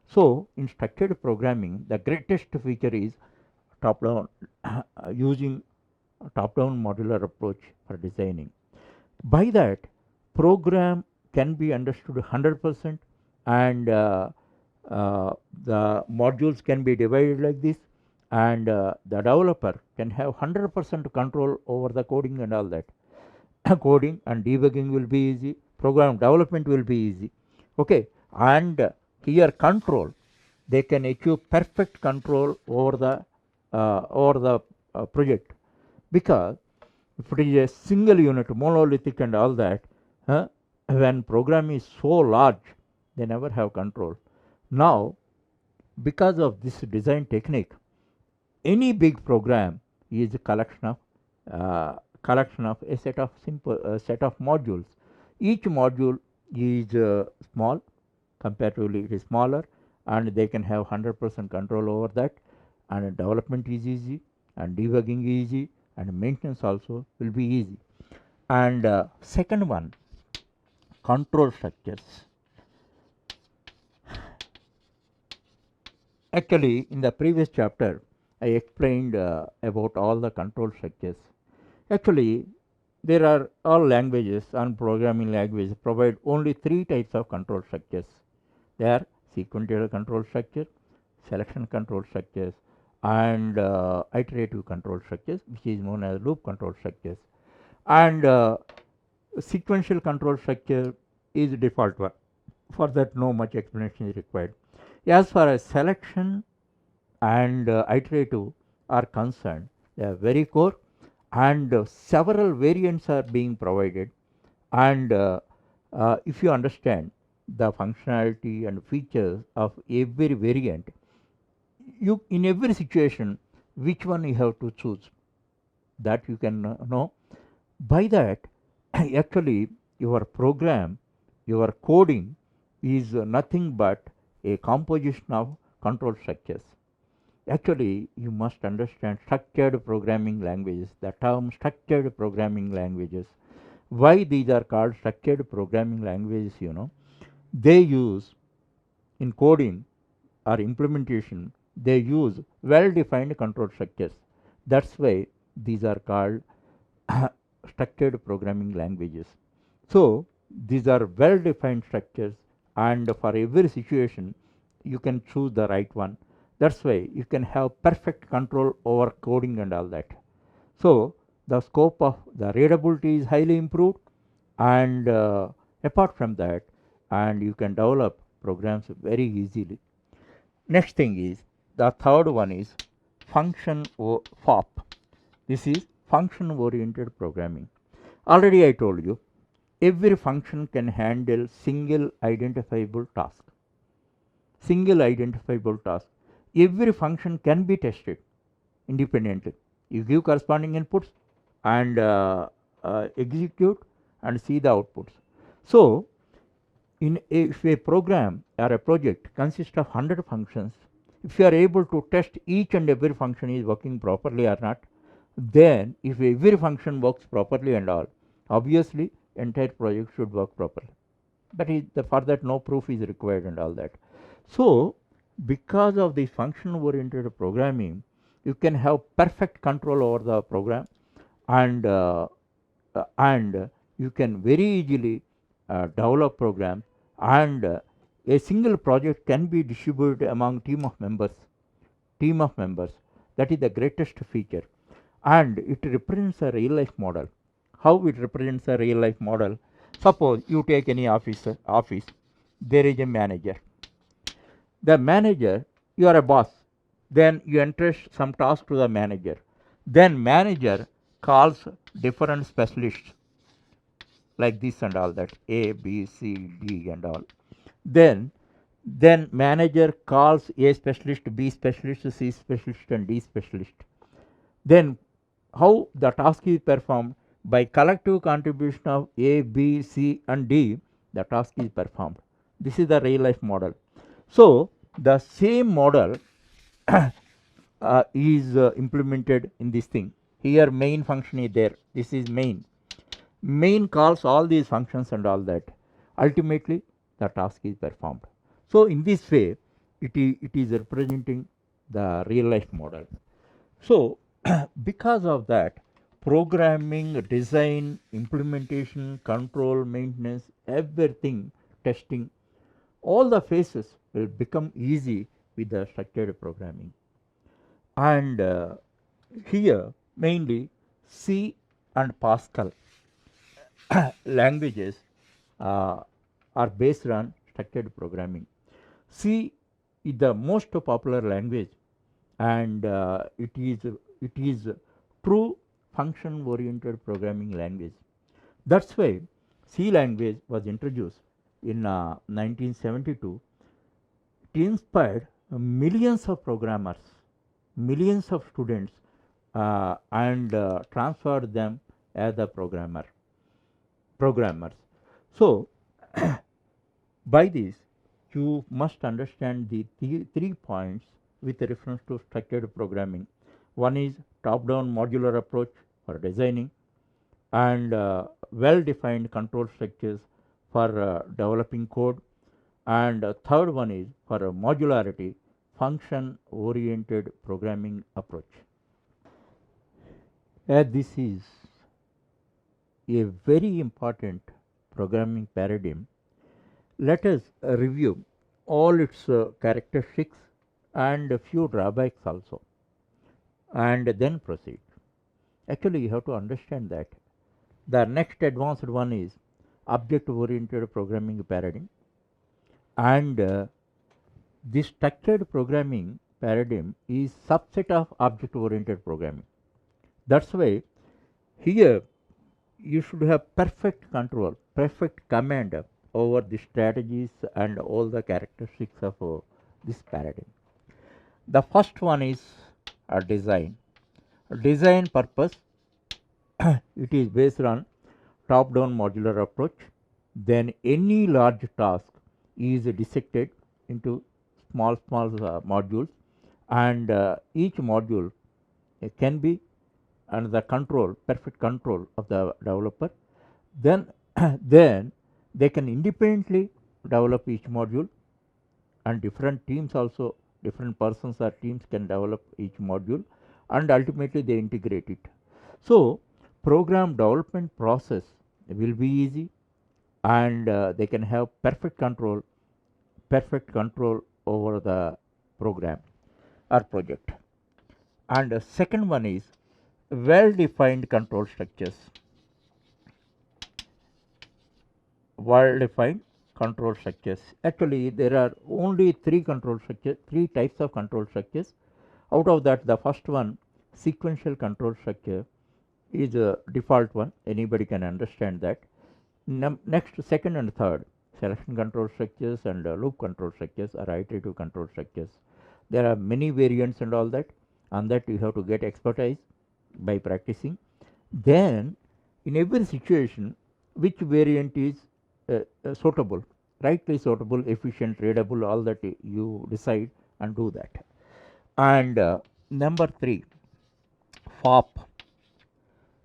So in structured programming, the greatest feature is top down using top down modular approach for designing. By that, program can be understood 100%, and the modules can be divided like this, and the developer can have 100% control over the coding and all that. Coding and debugging will be easy, program development will be easy. Okay, and here control, they can achieve perfect control over the project, because if it is a single unit, monolithic and all that, uh, when program is so large, they never have control. Now, because of this design technique, any big program is a collection of a set of simple set of modules. Each module is small, comparatively it is smaller, and they can have 100% control over that, and development is easy, and debugging is easy, and maintenance also will be easy. And second one, control structures. Actually, in the previous chapter, I explained about all the control structures. Actually, there are all languages and programming languages provide only three types of control structures. They are sequential control structure, selection control structures, and iterative control structures, which is known as loop control structures. And sequential control structure is the default one. For that, no much explanation is required. As far as selection and iterative are concerned, they are very core, and several variants are being provided. And if you understand the functionality and features of every variant, you in every situation which one you have to choose, that you can know. By that, actually, your program, your coding is nothing but a composition of control structures. Actually, you must understand structured programming languages, the term structured programming languages. Why these are called structured programming languages, they use in coding or implementation, they use well defined control structures. That's why these are called structured programming languages. So these are well defined structures, and for every situation you can choose the right one. That's why you can have perfect control over coding and all that. So the scope of the readability is highly improved, and apart from that, and you can develop programs very easily. Next thing is, the third one is FOP. This is function oriented programming. Already I told you, every function can handle single identifiable task. Single identifiable task. Every function can be tested independently. You give corresponding inputs and execute and see the outputs. So, if a program or a project consists of 100 functions, if you are able to test each and every function is working properly or not, then if every function works properly and all, obviously entire project should work properly. But for that no proof is required and all that. So because of this function oriented programming, you can have perfect control over the program, and you can very easily develop programs, and a single project can be distributed among team of members. That is the greatest feature, and it represents a real life model. How it represents a real life model? Suppose you take any office, there is a manager. The manager, you are a boss, then you entrust some task to the manager. Then manager calls different specialists like this and all that, A, B, C, D and all. Then manager calls A specialist, B specialist, C specialist and D specialist. Then how the task is performed? By collective contribution of A, B, C and D, the task is performed. This is the real life model. So the same model is implemented in this thing. Here main function is there. This is main. Main calls all these functions and all that. Ultimately the task is performed. So in this way, it is representing the real life model. So, because of that, programming, design, implementation, control, maintenance, everything, testing, all the phases will become easy with the structured programming. And here, mainly C and Pascal languages uh, are based on structured programming. C is the most popular language, and it is true function oriented programming language. That's why C language was introduced in 1972. It inspired millions of programmers, millions of students, and transferred them as a programmers. So, by this, you must understand the three points with reference to structured programming. One is top-down modular approach for designing, and well-defined control structures for developing code, and third one is for modularity, function-oriented programming approach. This is a very important programming paradigm. Let us review all its characteristics and a few drawbacks also, and then proceed. Actually, you have to understand that the next advanced one is object oriented programming paradigm, and this structured programming paradigm is subset of object oriented programming. That's why here you should have perfect control, perfect command over the strategies and all the characteristics of this paradigm. The first one is design. Design purpose, it is based on top down modular approach. Then any large task is dissected into small modules, and each module can be under the control, perfect control of the developer. Then then they can independently develop each module, and different teams also, different persons or teams can develop each module, and ultimately they integrate it. So program development process will be easy, and they can have perfect control over the program or project. And the second one is well defined control structures. Well defined control structures. Actually, there are only three types of control structures. Out of that, the first one, sequential control structure, is a default one. Anybody can understand that. Next, second and third, selection control structures and loop control structures are iterative control structures. There are many variants and all that. On that, you have to get expertise by practicing. Then, in every situation, which variant is suitable, rightly suitable, efficient, readable, all that you decide and do that. And number three, FOP.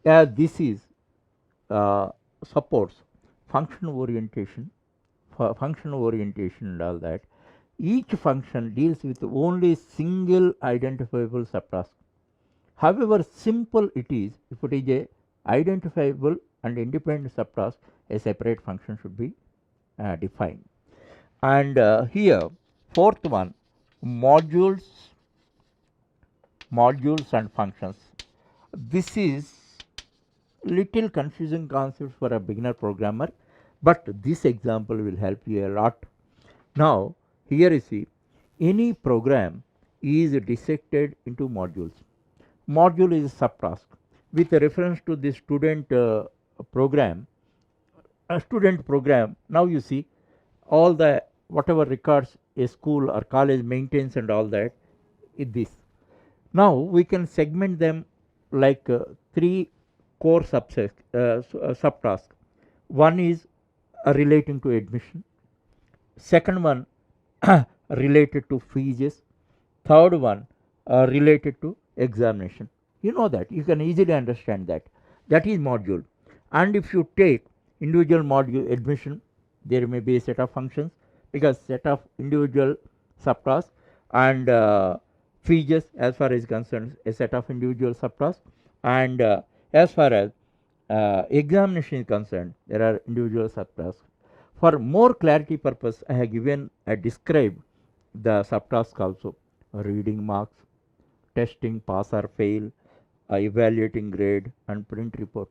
This is supports function orientation, and all that. Each function deals with only single identifiable subtask. However simple it is, if it is a identifiable and independent subtask, a separate function should be defined. And here, fourth one, modules and functions. This is little confusing concept for a beginner programmer, but this example will help you a lot. Now, here you see, any program is dissected into modules. Module is a subtask. With reference to the program, student program, now you see all the whatever records a school or college maintains and all that is this. Now we can segment them like three core subtasks. One is relating to admission, second one related to fees, third one related to examination. You know that, you can easily understand that. That is module. And if you take individual module admission, there may be a set of functions, because set of individual subtasks, and features as far as concerned a set of individual subtasks, and as far as examination is concerned, there are individual subtasks. For more clarity purpose, I have given a described the subtasks also: reading marks, testing pass or fail, evaluating grade, and print report.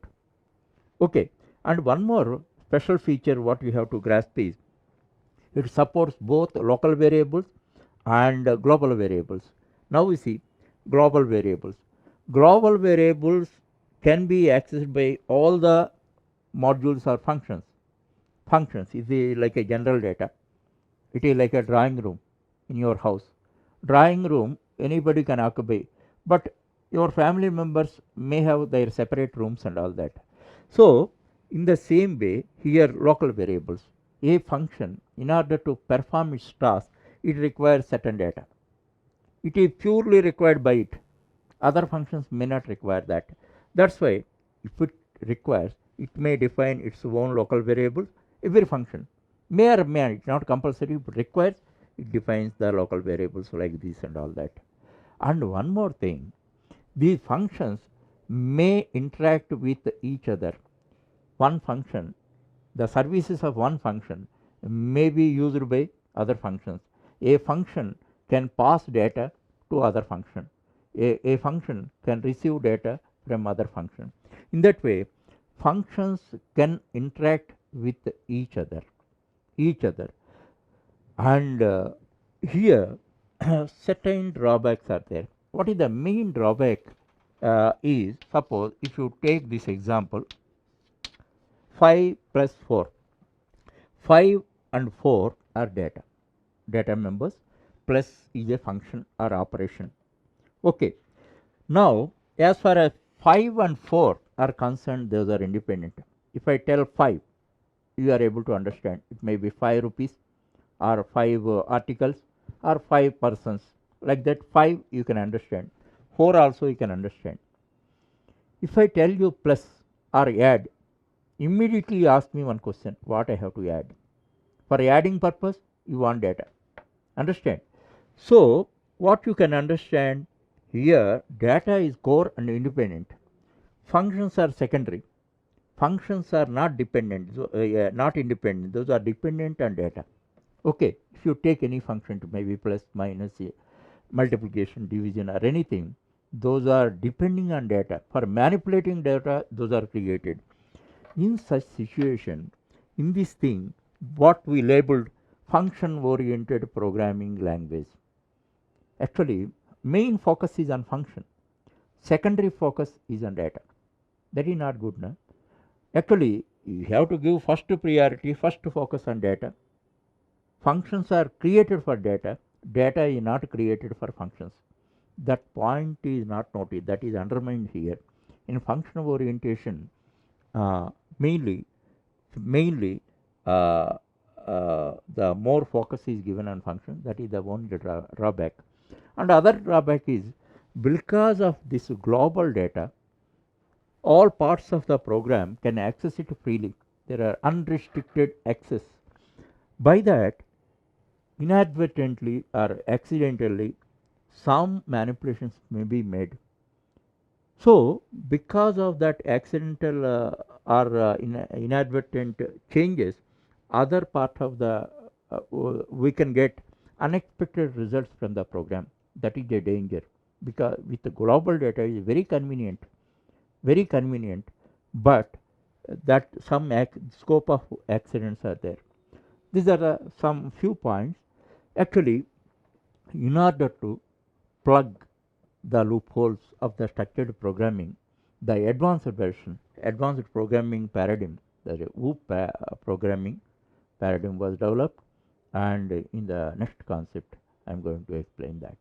Okay, and one more special feature what we have to grasp is it supports both local variables and global variables. Now we see global variables. Global variables can be accessed by all the modules or functions. Functions is like a general data. It is like a drawing room in your house. Drawing room anybody can occupy, but your family members may have their separate rooms and all that. So in the same way here local variables, a function in order to perform its task it requires certain data. It is purely required by it. Other functions may not require that. That's why if it requires, it may define its own local variables. Every function may or may not, it's not compulsory, but requires, it defines the local variables like this and all that. And one more thing, these functions may interact with each other. One function, the services of one function may be used by other functions. A function can pass data to other function. A function can receive data from other function. In that way, functions can interact with each other. And here certain drawbacks are there. What is the main drawback is, suppose if you take this example 5 plus 4. 5 and 4 are data members, plus is a function or operation. Okay. Now as far as 5 and 4 are concerned, those are independent. If I tell 5, you are able to understand it may be 5 rupees or 5 articles or 5 persons, like that. 5 you can understand, 4 also you can understand. If I tell you plus or add, immediately ask me one question: what I have to add? For adding purpose you want data, understand? So what you can understand here, data is core and independent, functions are secondary, functions are not dependent, not independent, those are dependent on data. Okay, if you take any function to maybe plus, minus, multiplication, division or anything, those are depending on data. For manipulating data, those are created. In such situation, in this thing, what we labeled function oriented programming language, actually main focus is on function, secondary focus is on data. That is not good, no? Actually you have to give first priority, first focus on data. Functions are created for data, data is not created for functions. That point is not noted, that is undermined here. In function orientation, mainly the more focus is given on function, that is the one drawback. And other drawback is, because of this global data, all parts of the program can access it freely. There are unrestricted access. By that, inadvertently or accidentally, some manipulations may be made. So because of that accidental or inadvertent changes, other part of the we can get unexpected results from the program. That is a danger, because with the global data is very convenient, but that some scope of accidents are there. These are some few points. Actually, in order to plug the loopholes of the structured programming, the advanced programming paradigm, the OOP programming paradigm was developed, and in the next concept I am going to explain that.